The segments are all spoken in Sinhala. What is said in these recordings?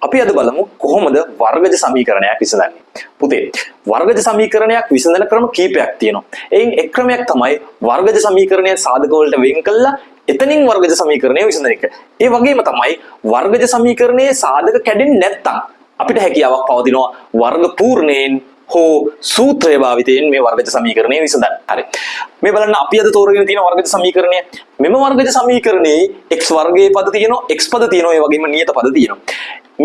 අපි අද බලමු කොහොමද වර්ගජ සමීකරණයක් විසඳන්නේ. පුතේ වර්ගජ සමීකරණයක් විසඳන ක්‍රම කීපයක් තියෙනවා. එයින් එක් ක්‍රමයක් තමයි වර්ගජ සමීකරණය සාධක වලට වෙන් කළා එතනින් වර්ගජ සමීකරණය විසඳන එක. ඒ වගේම තමයි වර්ගජ සමීකරණයේ සාධක කැඩෙන්නේ නැත්තම් අපිට හැකියාවක් පවතිනවා වර්ග පූර්ණයෙන් හෝ සූත්‍රය භාවිතයෙන් මේ වර්ගජ සමීකරණය විසඳන්න. හරි. මේ බලන්න අපි අද තෝරගෙන තියෙන වර්ගජ සමීකරණය. මෙම වර්ගජ සමීකරණයේ x වර්ගයේ පද තියෙනවා, x පද තියෙනවා, ඒ වගේම නියත පද තියෙනවා.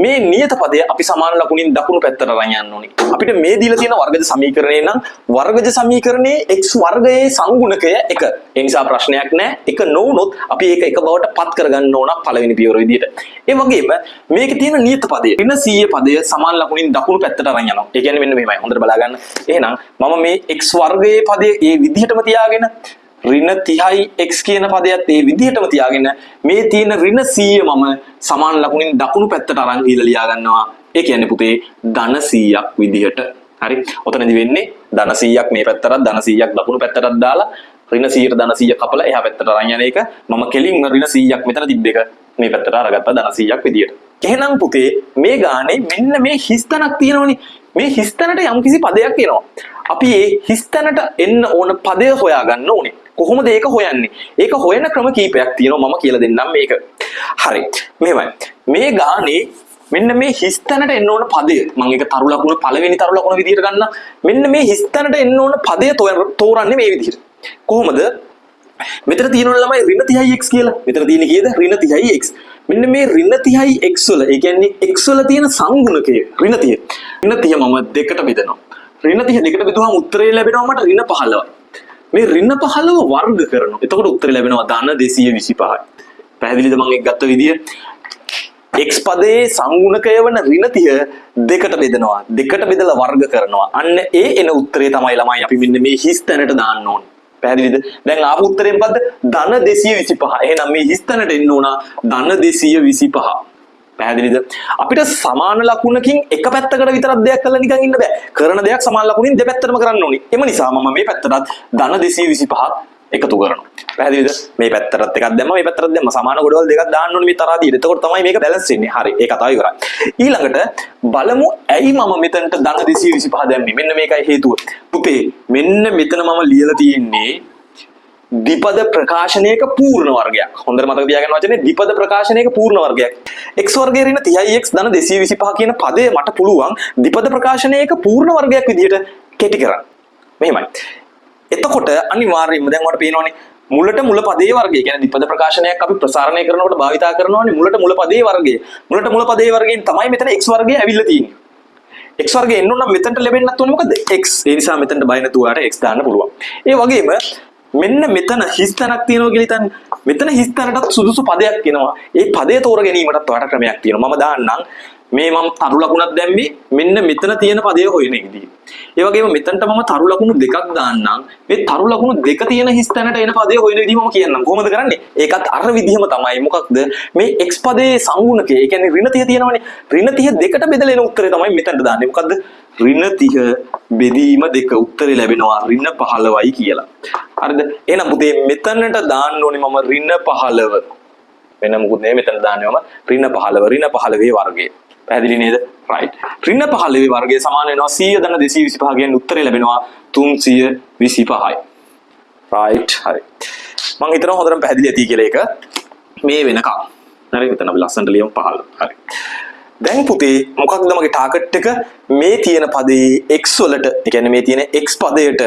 මේ නියත පදය අපි සමාන ලකුණින් දකුණු පැත්තට අරන් යන්න ඕනේ. අපිට මේ දීලා තියෙන වර්ගජ සමීකරණය නම් වර්ගජ සමීකරණයේ x වර්ගයේ සංගුණකය 1. ඒ නිසා ප්‍රශ්නයක් නැහැ. 1 නොවුනොත් අපි ඒක 1 බවට පත් කරගන්න ඕන පළවෙනි පියවර විදියට. ඒ වගේම මේකේ තියෙන නියත පදය ඍණ 100 පදය සමාන ලකුණින් දකුණු පැත්තට අරන් යනවා. ඒ කියන්නේ මෙන්න මෙහෙමයි. හොඳට බලා ගන්න. එහෙනම් මම මේ x වර්ගයේ පදය ඒ විදිහටම තියාගෙන ඍණ 30යි x කියන පදයට ඒ විදිහටම තියාගෙන මේ තියෙන ඍණ 100 මම සමාන ලකුණින් දකුණු පැත්තට අරන් ගිහලා ලියා ගන්නවා. ඒ කියන්නේ පුතේ ධන 100ක් විදිහට. හරි. ඔතනදි වෙන්නේ ධන 100ක් මේ පැත්තට ධන 100ක් දකුණු පැත්තට දාලා ඍණ 100ට ධන 100 කපලා එහා පැත්තට අරන් යන එක මම කෙලින්ම ඍණ 100ක් මෙතන තිබ්බ එක මේ පැත්තට අරගත්තා ධන 100ක් විදිහට. එහෙනම් පුතේ මේ ගානේ මෙන්න මේ හිස්තනක් තියෙනවනේ. මේ හිස්තනට යම්කිසි පදයක් එනවා. අපි මේ හිස්තනට එන්න ඕන පදය හොයාගන්න ඕනේ. කොහොමද ඒක හොයන්නේ? ඒක හොයන ක්‍රම කීපයක් තියෙනවා මම කියලා දෙන්නම් මේක. හරි. මෙහෙමයි. මේ ගානේ මෙන්න මේ හිස්තැනට එන්න ඕන පදය මම ඒක තරු ලකුණ පළවෙනි තරු ලකුණ විදිහට ගන්නම්. මෙන්න මේ හිස්තැනට එන්න ඕන පදය තෝරන්නේ මේ විදිහට. කොහොමද? මෙතන තියෙනවා ළමයි ඍණ 30යි x කියලා. මෙතන තියෙන්නේ කීයද? ඍණ 30යි x. මෙන්න මේ ඍණ 30යි x වල ඒ කියන්නේ x වල තියෙන සංගුණකය ඍණ 30. ඍණ 30 මම දෙකට බෙදනවා. ඍණ 30 දෙකට බෙදුවාම උත්තරේ ලැබෙනවා මට ඍණ 15යි. මේ ඍණ 15 වර්ග කරනවා. එතකොට උත්තරේ ලැබෙනවා ධන 225යි. පැහැදිලිද මම ඒක ගත්ත විදිය? x පදයේ සංගුණකය වන ඍණ 30 දෙකට බෙදනවා. දෙකට බෙදලා වර්ග කරනවා. අන්න ඒ එන උත්තරේ තමයි ළමයි අපි මෙන්න මේ හිස් තැනට දාන්න ඕනේ. පැහැදිලිද? දැන් ආපු උත්තරේ මොකද්ද? ධන 225. එහෙනම් මේ හිස් තැනට එන්න ඕන ධන 225. පැහැදිලිද? අපිට සමාන ලකුණකින් එක පැත්තකට විතරක් දෙයක් කරලා නිකන් ඉන්න බෑ. කරන දෙයක් සමාන ලකුණින් දෙපැත්තටම කරන්න ඕනි. එම නිසා මම මේ පැත්තටත් ධන 225 එකතු කරනවා. පැහැදිලිද? මේ පැත්තටත් එකක් දැම්මම මේ පැත්තටත් දැම්ම සමාන ගොඩවල් දෙකක් දාන්න ඕනේ මේ තරහාදීට. එතකොට තමයි මේක බැලන්ස් වෙන්නේ. හරි. ඒ කතාව ඉවරයි. ඊළඟට බලමු ඇයි මම මෙතනට ධන 225 දැම්මේ? මෙන්න මේකයි හේතුව. පුතේ මෙන්න මෙතන මම ලියලා තියෙන්නේ ද්විපද ප්‍රකාශනයක පූර්ණ වර්ගයක්. හොඳට මතක තියාගන්න වචනේ ද්විපද ප්‍රකාශනයක පූර්ණ වර්ගයක්. x වර්ගයේ ඍණ 30යි x ධන 225 කියන පදේ මට පුළුවන් ද්විපද ප්‍රකාශනයක පූර්ණ වර්ගයක් විදිහට කෙටි කරන්න. මෙහෙමයි. එතකොට අනිවාර්යයෙන්ම දැන් මට පේනවනේ මුලට මුල පදයේ වර්ගය. කියන්නේ ද්විපද ප්‍රකාශනයක් අපි ප්‍රසාරණය කරනකොට භාවිතා කරනවානේ මුලට මුල පදයේ වර්ගය. මුලට මුල පදයේ වර්ගයෙන් තමයි මෙතන x වර්ගය ඇවිල්ලා තියෙන්නේ. x වර්ගය එන්න ඕන නම් මෙතනට ලැබෙන්නත් ඕනේ මොකද? x. ඒ නිසා මෙතනට බය නැතුව ආට x දාන්න පුළුවන්. ඒ වගේම මෙන්න මෙතන හිස්තැනක් තියෙනවා කියලා හිතන්න. මෙතන හිස්තැනටත් සුදුසු පදයක් එනවා. ඒ පදය තෝර ගැනීමටත් ඔයාලට ක්‍රමයක් තියෙනවා. මම දාන්නම් මේ මම තරු ලකුණක් දැම්මේ මෙන්න මෙතන තියෙන පදය හොයන එකදී. ඒ වගේම මෙතනට මම තරු ලකුණු දෙකක් දාන්නම්. මේ තරු ලකුණු දෙක තියෙන හිස්තැනට එන පදය හොයන විදිහ මම කියන්නම්. කොහොමද කරන්නේ? ඒකත් අර විදිහම තමයි. මොකක්ද? මේ x පදයේ සංගුණකය. ඒ කියන්නේ ඍණ 30 තියෙනවනේ. ර්ණ 30 දෙකට බෙදලා එන උත්තරේ තමයි මෙතනට දාන්නේ. මොකද්ද? ඍණ 30 බෙදීම 2 උත්තරේ ලැබෙනවා ඍණ 15යි කියලා. හරිද? එහෙනම් පුතේ මෙතනට දාන්න ඕනේ මම ඍණ 15. වෙන මොකුත් නෙමෙයි මෙතන දාන්නේ මම ඍණ 15. ඍණ 15 වර්ගය. පැහැදිලි නේද? රයිට්. ඍණ 15 වර්ගය සමාන වෙනවා 100 ධන 225 කියන උත්තරේ ලැබෙනවා 325යි. රයිට්. හරි. මම හිතනවා හොඳටම පැහැදිලි ඇති කියලා ඒක මේ වෙනකම්. හරි. මෙතන අපි ලස්සනට ලියමු 15. හරි. දැන් පුතේ මොකක්ද මගේ ටාගට් එක? මේ තියෙන පදේ x වලට, ඒ කියන්නේ මේ තියෙන x පදයට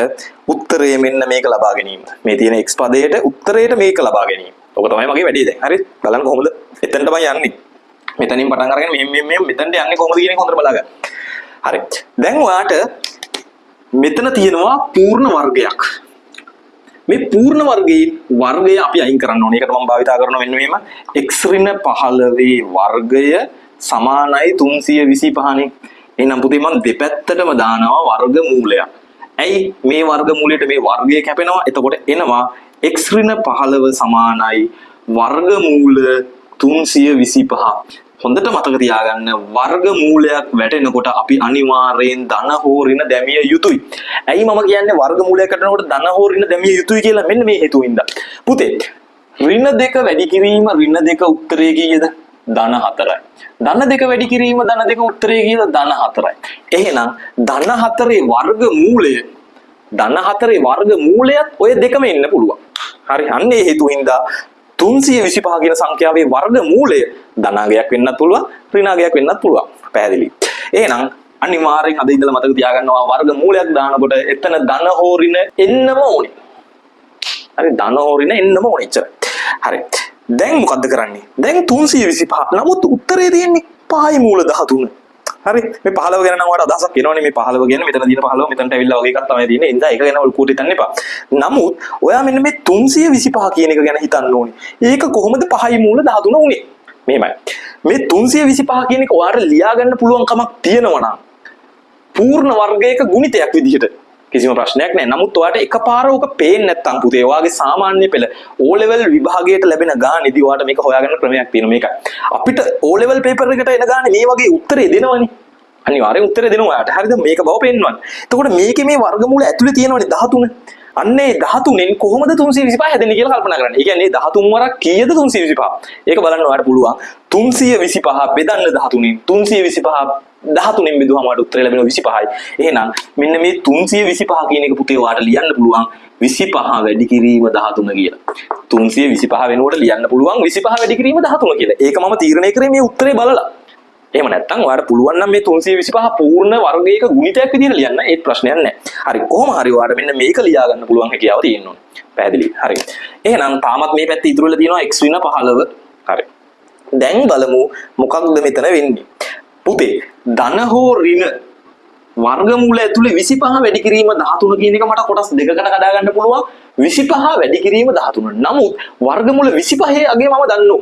උත්තරය මෙන්න මේක ලබා ගැනීම. මේ තියෙන x පදයට උත්තරයට මේක ලබා ගැනීම. ඔක තමයි මගේ වැඩේ දැන්. හරි. බලන්න කොහොමද? එතනට මම යන්නේ. මෙතනින් පටන් අරගෙන මෙහෙම මෙතනට යන්නේ කොහොමද කියන එක හොඳට බලා ගන්න. හරි. දැන් ඔයාට මෙතන තියෙනවා පූර්ණ වර්ගයක්. මේ පූර්ණ වර්ගයේ වර්ගය අපි අයින් කරන්න ඕනේ. ඒකට මම භාවිතා කරනවා මෙන්න මෙහෙම x ඍණ 15 වර්ගය සමානයි 325නේ. එහෙනම් පුතේ මම දෙපැත්තටම දානවා වර්ග මූලයක්. ඇයි මේ වර්ග මූලයට මේ වර්ගය කැපෙනවා. එතකොට එනවා x ඍණ 15 සමානයි වර්ග මූල 325. හොඳට මතක තියාගන්න වර්ග මූලයක් වැටෙනකොට අපි අනිවාර්යෙන් ධන හෝ ඍණ දැමිය යුතුයි. ඇයි මම කියන්නේ වර්ග මූලයක් වැටෙනකොට ධන හෝ ඍණ දැමිය යුතුයි කියලා? මෙන්න මේ හේතුවින්ද. පුතේ ඍණ 2 වැඩි කිරීම ඍණ 2 උත්තරේ කීයද? ධන 4යි. ධන 2 වැඩි කිරීම ධන 2 උත්තරේ කියලා ධන 4යි. එහෙනම් ධන 4 වර්ගමූලය ධන 4 වර්ගමූලයත් ඔය දෙකම එන්න පුළුවන්. හරි. අන්න ඒ හේතු හින්දා 325 කියන සංඛ්‍යාවේ වර්ගමූලය ධනාගයක් වෙන්නත් පුළුවන් ඍණාගයක් වෙන්නත් පුළුවන්. පැහැදිලි. එහෙනම් අනිවාර්යෙන් අද ඉඳලා මතක තියාගන්නවා වර්ගමූලයක් දානකොට එතන ධන හෝ ඍණ එන්නම ඕනේ. හරි ධන හෝ ඍණ එන්නම ඕනේ ඉච්චර. හරි. දැන් මොකද්ද කරන්නේ? දැන් 325. නමුත් උත්තරේ තියෙන්නේ 5යි මූල 13. හරි. මේ 15 ගැන නම් ඔයාලට අදහසක් එනවනේ මේ 15 ගැන මෙතන දින 15 මෙතනට ඇවිල්ලා වගේ එකක් තමයි තියෙන්නේ. ඉතින් ඒක ගැන ඔලුකුවට හිතන්න එපා. නමුත් ඔයා මෙන්න මේ 325 කියන එක ගැන හිතන්න ඕනේ. ඒක කොහොමද 5යි මූල 13 උනේ? මෙහෙමයි. මේ 325 කියන එක ඔයාලට ලියා ගන්න පුළුවන් කමක් තියෙනවා නම් පූර්ණ වර්ගයක ගුණිතයක් විදිහට කිසිම ප්‍රශ්නයක් නැහැ. නමුත් ඔයාලට එකපාර ඕක පේන්නේ නැත්නම් පුතේ ඔයාගේ සාමාන්‍ය පෙළ O level විභාගයට ලැබෙන ගානේදී ඔයාලට මේක හොයාගන්න ක්‍රමයක් තියෙනවා මේකයි. අපිට O level paper එකට එන ගානේ මේ වගේ උත්තරේ දෙනවනේ. අනිවාර්යෙන් උත්තරේ දෙනවා ඔයාලට. හරිද? මේක බව පෙන්නනවා. එතකොට මේකේ මේ වර්ගමූල ඇතුලේ තියෙනවනේ 13. අන්නේ 13න් කොහොමද 325 හැදෙන්නේ කියලා කල්පනා කරන්න. ඒ කියන්නේ 13 වරක් කීයද 325? ඒක බලන්න ඔයාලට පුළුවන්. 325 බෙදන්න 13න් 325 13න් බෙදුවම ඔයාලට උත්තරය ලැබෙනවා 25යි. එහෙනම් මෙන්න මේ 325 කියන එක පුතේ ඔයාලට ලියන්න පුළුවන් 25 වැඩි කිරීම 13 කියලා. 325 වෙනුවට ලියන්න පුළුවන් 25 වැඩි කිරීම 13 කියලා. ඒක මම තීරණය කරේ මේ උත්තරේ බලලා. එහෙම නැත්නම් ඔයාලට පුළුවන් නම් මේ 325 පූර්ණ වර්ගයක ගුණිතයක් විදිහට ලියන්න ඒත් ප්‍රශ්නයක් නැහැ. හරි කොහොම හරි ඔයාලට මෙන්න මේක ලියා ගන්න පුළුවන් හැකියාව තියෙන්න ඕනේ. පැහැදිලි. හරි. එහෙනම් තාමත් මේ පැත්තේ ඉතුරු වෙලා තියෙනවා x ඍණ 15. හරි. දැන් බලමු මොකක්ද මෙතන වෙන්නේ. පුතේ ධන හෝ ඍණ වර්ගමූල ඇතුලේ 25 වැඩි කිරීම 13 කියන එක මට කොටස් දෙකකට කඩා ගන්න පුළුවන් 25 වැඩි කිරීම 13. නමුත් වර්ගමූල 25 අගේ මම දන්නෝ.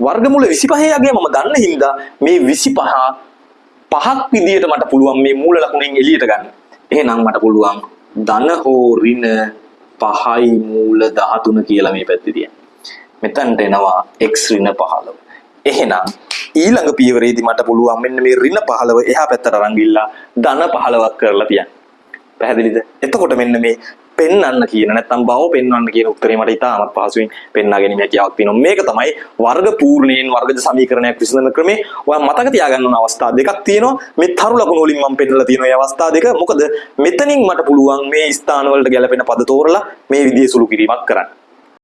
වර්ගමූල 25 අගේ මම දන්න හින්දා මේ 25 පහක් විදියට මට පුළුවන් මේ මූල ලකුණෙන් එළියට ගන්න. එහෙනම් මට පුළුවන් ධන හෝ ඍණ 5යි මූල 13 කියලා මේ පැත්තේ තියන්න. මෙතනට එනවා x ඍණ 15. එහෙනම් ඊළඟ පියවරේදී මට පුළුවන් මෙන්න මේ ඍණ 15 එහා පැත්තට අරන් ගිහිල්ලා ධන 15ක් කරලා තියන්න. පැහැදිලිද? එතකොට මෙන්න මේ පෙන්වන්න කියන නැත්නම් බව පෙන්වන්න කියන උත්තරේ මට ඉතාමත් පහසුවෙන් පෙන්වා ගැනීම හැකියාවක් තියෙනවා. මේක තමයි වර්ග පූර්ණයෙන් වර්ගජ සමීකරණයක් විසඳන ක්‍රමේ. ඔයා මතක තියාගන්න ඕන අවස්ථා දෙකක් තියෙනවා. මේ තරු ලකුණු වලින් මම පෙන්නලා තියෙනවා මේ අවස්ථා දෙක. මොකද මෙතනින් මට පුළුවන් මේ ස්ථාන වලට ගැලපෙන පද තෝරලා මේ විදිහේ සුළු කිරීමක් කරන්න.